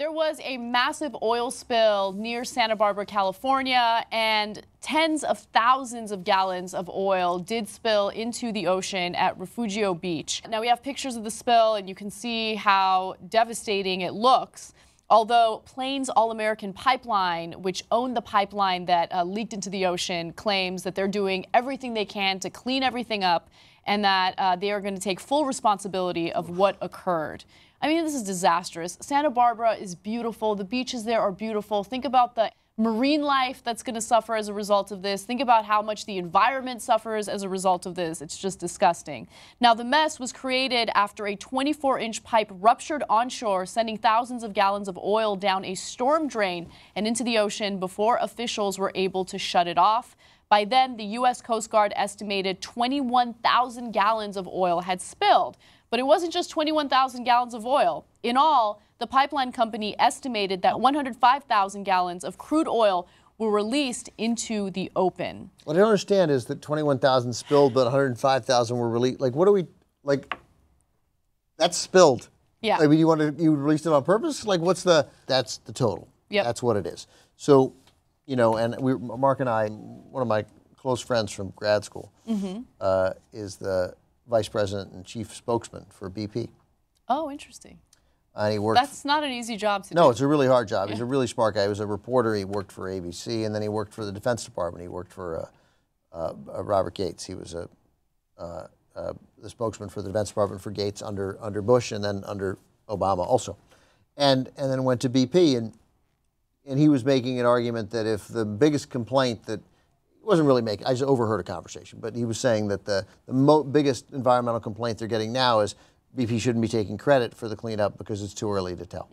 There was a massive oil spill near Santa Barbara, California, and tens of thousands of gallons of oil did spill into the ocean at Refugio Beach. Now, we have pictures of the spill, and you can see how devastating it looks. Although Plains All-American Pipeline, which owned the pipeline that leaked into the ocean, claims that they're doing everything they can to clean everything up and that they are going to take full responsibility of what occurred. I mean, this is disastrous. Santa Barbara is beautiful. The beaches there are beautiful. Think about the marine life that's going to suffer as a result of this. Think about how much the environment suffers as a result of this. It's just disgusting. Now, the mess was created after a 24-inch pipe ruptured onshore, sending thousands of gallons of oil down a storm drain and into the ocean before officials were able to shut it off. By then, the U.S. Coast Guard estimated 21,000 gallons of oil had spilled. But it wasn't just 21,000 gallons of oil. In all, the pipeline company estimated that 105,000 gallons of crude oil were released into the open. What I don't understand is that 21,000 spilled, but 105,000 were released. Like, what are we, like, that's spilled. Yeah. I mean, you released it on purpose? Like, that's the total. Yep. That's what it is. So, you know, and Mark and I, one of my close friends from grad school, is the vice president and chief spokesman for BP. Oh, interesting. And he worked. That's not an easy job to do. No, it's a really hard job. Yeah. He's a really smart guy. He was a reporter. He worked for ABC, and then he worked for the Defense Department. He worked for Robert Gates. He was the spokesman for the Defense Department for Gates under Bush, and then under Obama also, and then went to BP, and he was making an argument that if the biggest complaint that wasn't really making, I just overheard a conversation, but he was saying that the biggest environmental complaint they're getting now is BP shouldn't be taking credit for the cleanup because it's too early to tell.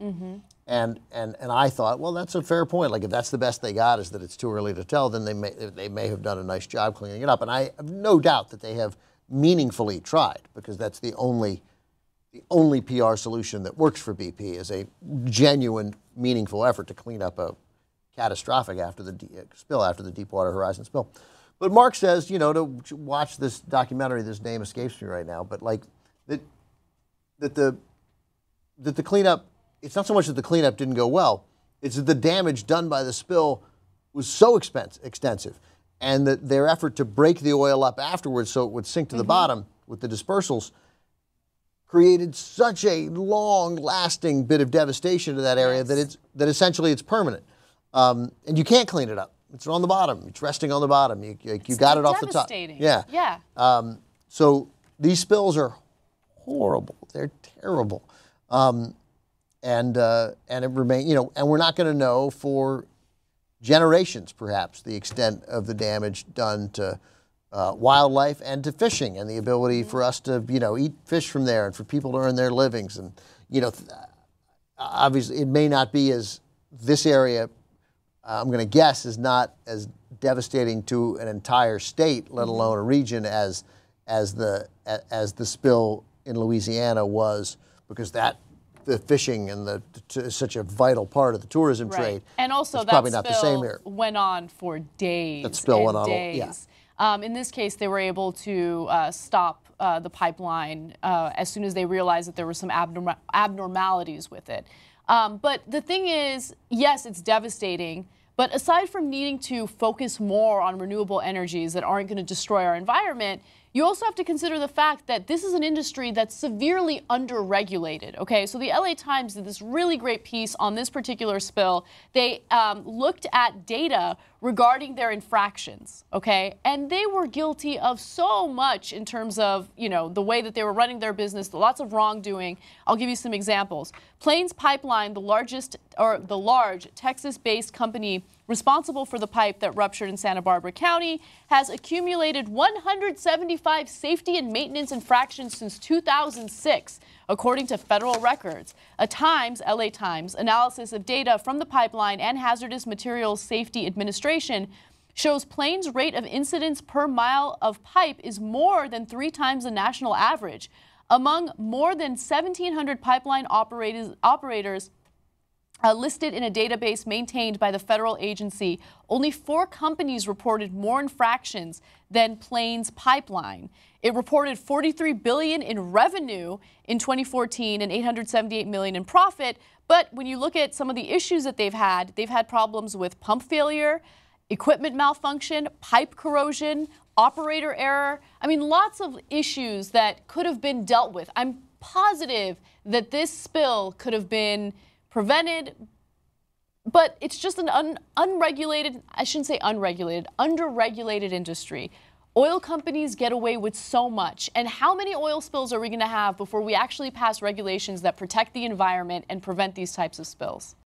And I thought, well, that's a fair point. Like, if that's the best they got is that it's too early to tell, then they may have done a nice job cleaning it up. And I have no doubt that they have meaningfully tried, because that's the only PR solution that works for BP is a genuine, meaningful effort to clean up a catastrophic after the spill, after the Deepwater Horizon spill. But Mark says, you know, to watch this documentary, this name escapes me right now, but like that the cleanup, it's not so much that the cleanup didn't go well, it's that the damage done by the spill was so extensive, and that their effort to break the oil up afterwards so it would sink to the bottom with the dispersals created such a long-lasting bit of devastation to that area that essentially it's permanent. And you can't clean it up. It's on the bottom. It's resting on the bottom. You got it off the top. Yeah. Yeah. So these spills are horrible. They're terrible. And it remains, you know, and we're not going to know for generations, perhaps, the extent of the damage done to wildlife and to fishing, and the ability for us to, you know, eat fish from there and for people to earn their livings. And, you know, obviously it may not be as this area, I'm going to guess, is not as devastating to an entire state, let alone a region, as the spill in Louisiana was, because the fishing and is such a vital part of the tourism trade. And also that probably not the same here. Went on for days. That spill went on. Days. Yeah. In this case, they were able to stop the pipeline as soon as they realized that there were some abnormalities with it. But the thing is, yes, it's devastating. But aside from needing to focus more on renewable energies that aren't going to destroy our environment, you also have to consider the fact that this is an industry that's severely under-regulated, okay? So the LA Times did this really great piece on this particular spill. They looked at data regarding their infractions, okay? And they were guilty of so much in terms of, you know, the way that they were running their business, lots of wrongdoing. I'll give you some examples. Plains Pipeline, the large Texas-based company responsible for the pipe that ruptured in Santa Barbara County, has accumulated 175 safety and maintenance infractions since 2006, according to federal records. LA Times, analysis of data from the pipeline and Hazardous Materials Safety Administration shows Plains' rate of incidents per mile of pipe is more than 3 times the national average. Among more than 1,700 pipeline operators listed in a database maintained by the federal agency, only 4 companies reported more infractions than Plains Pipeline. It reported $43 billion in revenue in 2014 and $878 million in profit, But when you look at some of the issues that they've had problems with pump failure, equipment malfunction, pipe corrosion, operator error. I mean, lots of issues that could have been dealt with. I'm positive that this spill could have been prevented, but it's just an unregulated, I shouldn't say unregulated, underregulated industry. Oil companies get away with so much. And how many oil spills are we going to have before we actually pass regulations that protect the environment and prevent these types of spills?